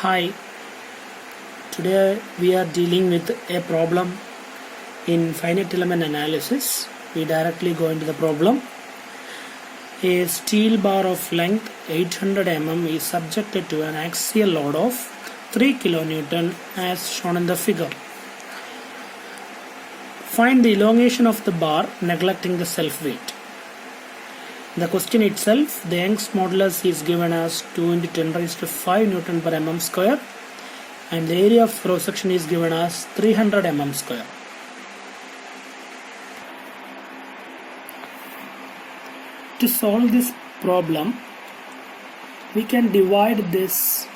Hi, today we are dealing with a problem in finite element analysis. We directly go into the problem. A steel bar of length 800 mm is subjected to an axial load of 3 kN as shown in the figure. Find the elongation of the bar neglecting the self weight. The question itself, the Young's modulus is given as 2 into 10 raised to 5 Newton per mm square, and the area of cross section is given as 300 mm square. To solve this problem, we can divide this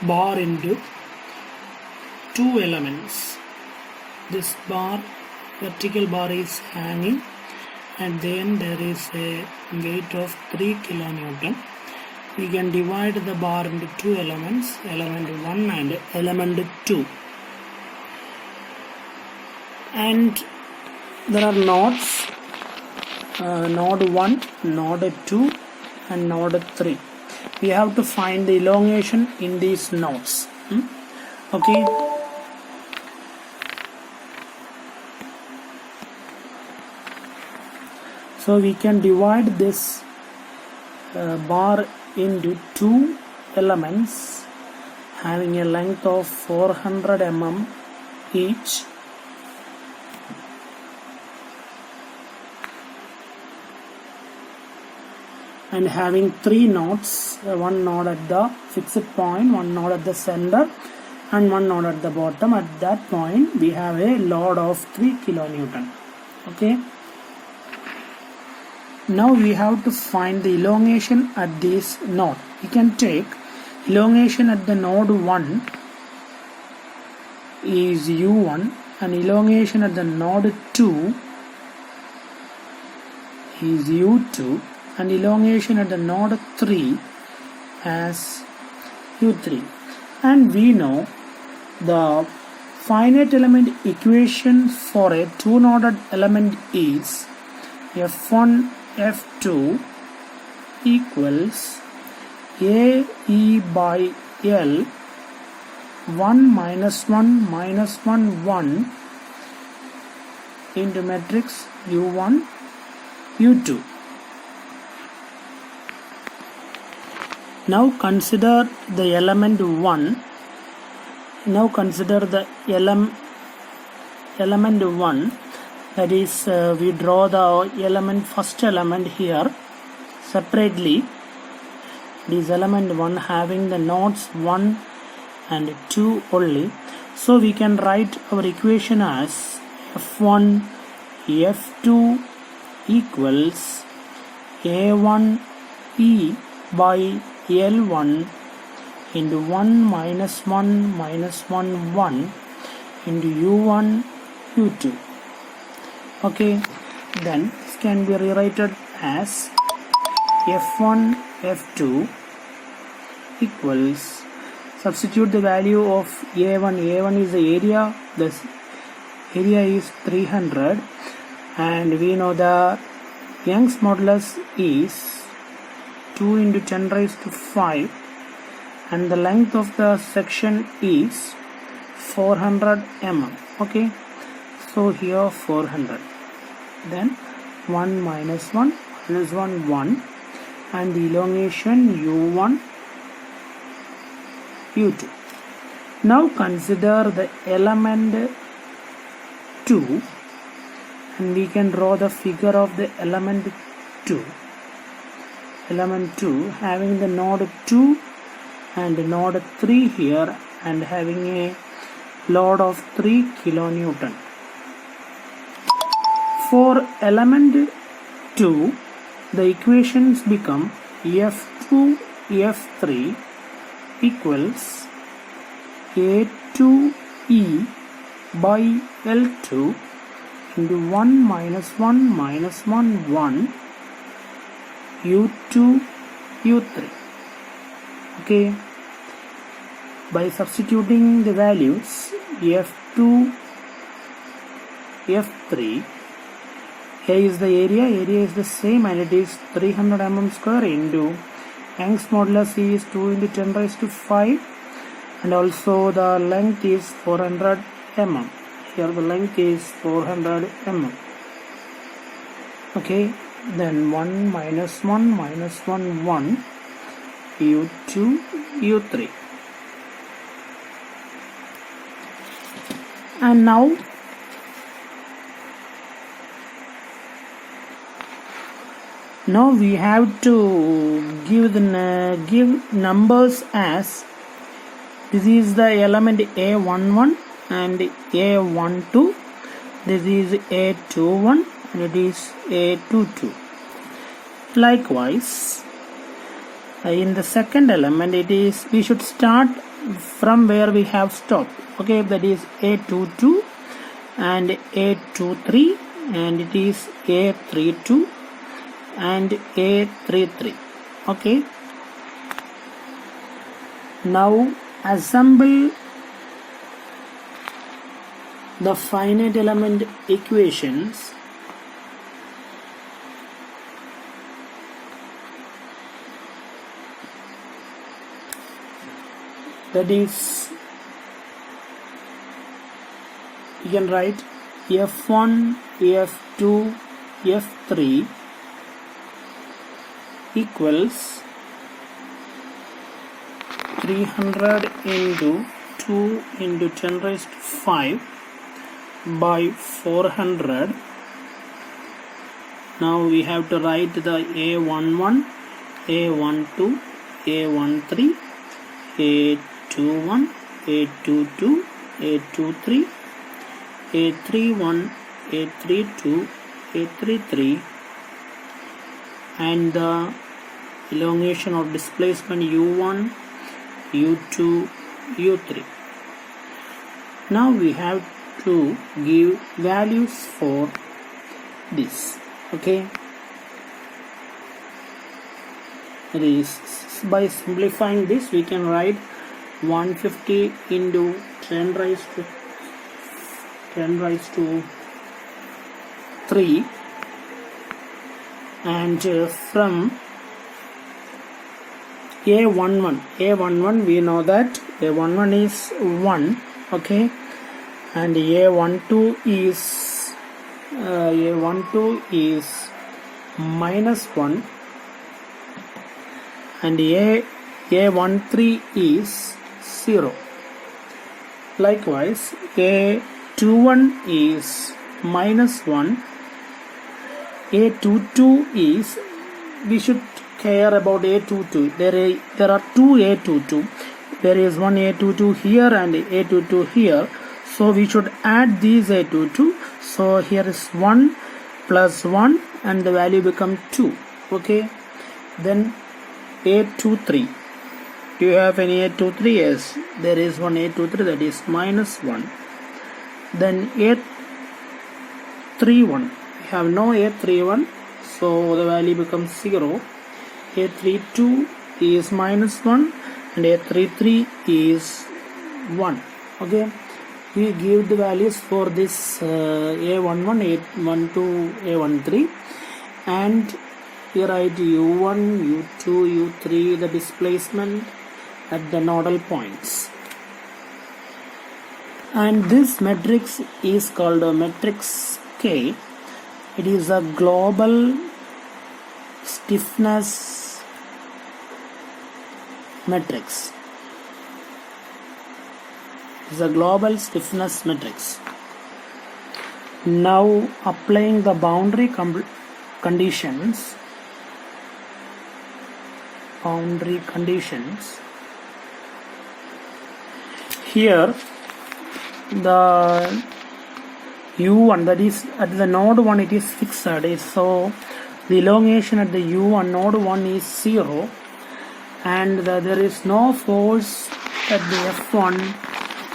bar into two elements. This bar, vertical bar, is hanging, and then there is a weight of 3 kN. We can divide the bar into two elements, element 1 and element 2. And there are nodes, node 1, node 2 and node 3. We have to find the elongation in these nodes. Okay. So we can divide this bar into two elements having a length of 400 mm each, and having three nodes, one node at the fixed point, one node at the center and one node at the bottom. At that point we have a load of 3 kN. Okay. Now we have to find the elongation at this node. We can take elongation at the node 1 is U1 and elongation at the node 2 is U2 and elongation at the node 3 as U3. And we know the finite element equation for a two-noded element is F1 F2 equals AE by L 1 minus 1 minus 1 1 into matrix U1 U2. Now consider the element 1. Now consider the element 1. That is, we draw the first element here separately. This element 1 having the nodes 1 and 2 only. So we can write our equation as F1 F2 equals A1 E by L1 into 1 minus 1 minus 1 1 into U1 U2. Okay, then this can be rewritten as F1 F2 equals, substitute the value of A1. A1 is the area, this area is 300, and we know the Young's modulus is 2 into 10 raised to 5, and the length of the section is 400 mm. Okay, so here 400. Then 1 minus 1 minus 1 1 and the elongation U1 U2. Now consider the element 2 and we can draw the figure of the element 2. Element 2 having the node 2 and node 3 here and having a load of 3 kN. For element 2, the equations become F2 F3 equals A2E by L2 into 1 minus 1 minus 1 1 U2 U3. Okay, by substituting the values F2 F3, A is the area is the same and it is 300 mm square into Young's modulus is 2 into 10 raised to 5 and also the length is 400 mm. Here the length is 400 mm. Okay, then 1 minus 1 minus 1 1 u2 u3. And now we have to give numbers as this is the element A11 and A12, this is A21 and it is A22. Likewise, in the second element we should start from where we have stopped. Okay, that is A22 and A23 and it is A32 and A33. Okay, now assemble the finite element equations that is, you can write F1, F2, F3 equals 300 into 2 into 10 raised to 5 by 400. Now we have to write the A11, A12, A13, A21, A22, A23, A31, A32, A33 and the elongation or displacement U1, U2, U3. Now we have to give values for this. Okay, that is, by simplifying this we can write 150 into 10 raised to 3 and from A11 we know that A11 is 1. Okay, and A12 is minus 1 and A13 is 0. Likewise, A21 is minus 1. A22 is, we should care about A22. There are two A22. There is one A22 here and A22 here. So we should add these A22. So here is 1 plus 1 and the value become 2. Okay. Then A23. Do you have any A23? Yes. There is one A23, that is minus 1. Then A31. We have no A31. So the value becomes 0. A32 is minus 1 and A33 is 1. Okay, we give the values for this A11, A12, A13 and we write U1, U2, U3 the displacement at the nodal points. And this matrix is called a matrix K. It is a global stiffness matrix. It is a global stiffness matrix. Now applying the boundary conditions. Here the U1, that is at the node 1 it is fixed, so the elongation at the U1 node 1 is 0 and there is no force at the F1,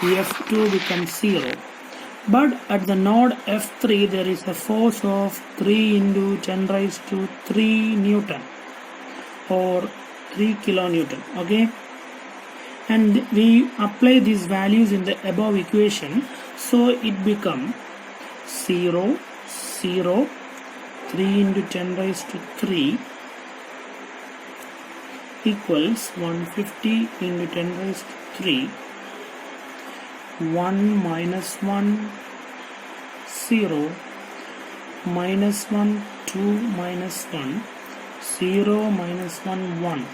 the F2 becomes 0, but at the node F3 there is a force of 3 into 10 raised to 3 Newton or 3 kilonewton. Okay, and we apply these values in the above equation, so it becomes 0, 0, 3 into 10 raised to 3 equals 150 into 10 raised to 3 1 minus 1 0 minus 1 2 minus 1 0 minus 1 1,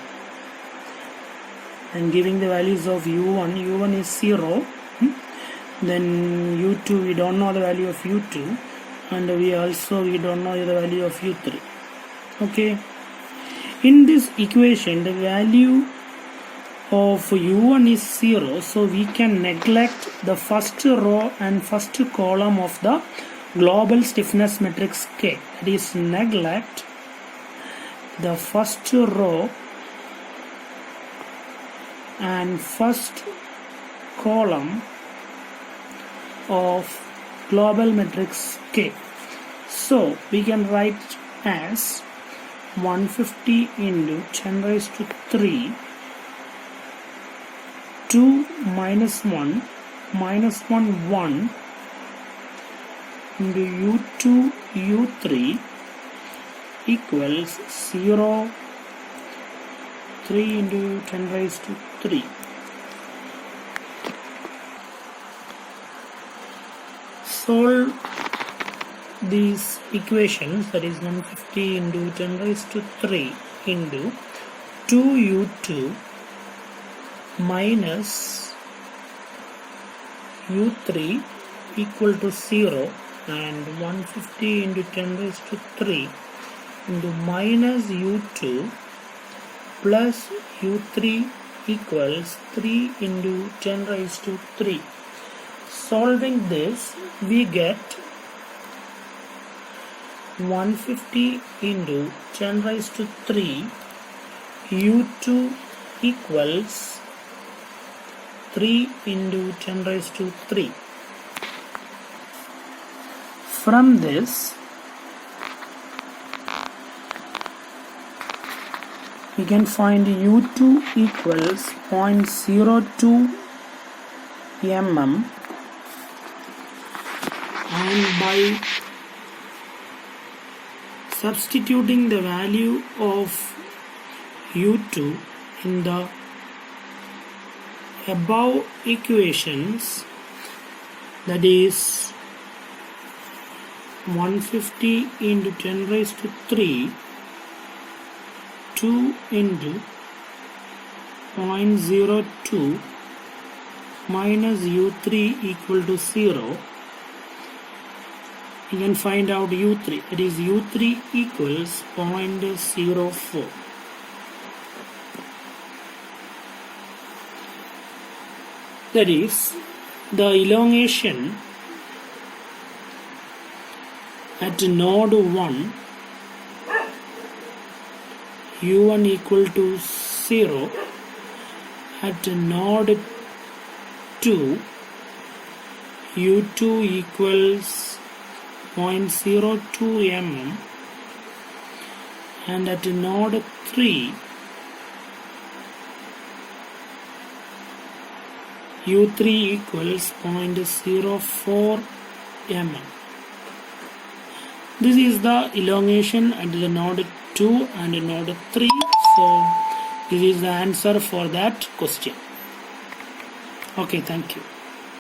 and giving the values of u1 is 0, then u2 we don't know the value of u2, and we don't know the value of u3. Okay, in this equation the value of u1 is 0, so we can neglect the first row and first column of the global stiffness matrix K. That is, neglect the first row and first column of global matrix K. So we can write as 150 into 10 raised to 3 2 minus 1 minus 1 1 into u2 u3 equals 0 3 into 10 raised to 3. Solve these equations, that is 150 into 10 raised to 3 into 2u2 minus u3 equal to 0, and 150 into 10 raised to 3 into minus u2 plus u3 equals 3 into 10 raised to 3. Solving this, we get 150 into 10 raised to 3 u2 equals 3 into 10 raised to 3. From this, we can find u2 equals 0.02 mm, and by substituting the value of u2 in the above equations, that is 150 into 10 raised to 3 2 into 0.02 minus u3 equal to 0, you can find out u3, that is u3 equals 0.04. That is, the elongation at node 1 u1 equal to 0, at node 2 u2 equals 0.02 mm, and at node 3 u3 equals 0.04 mm. This is the elongation at the node 2 and node 3. So this is the answer for that question. Okay, thank you.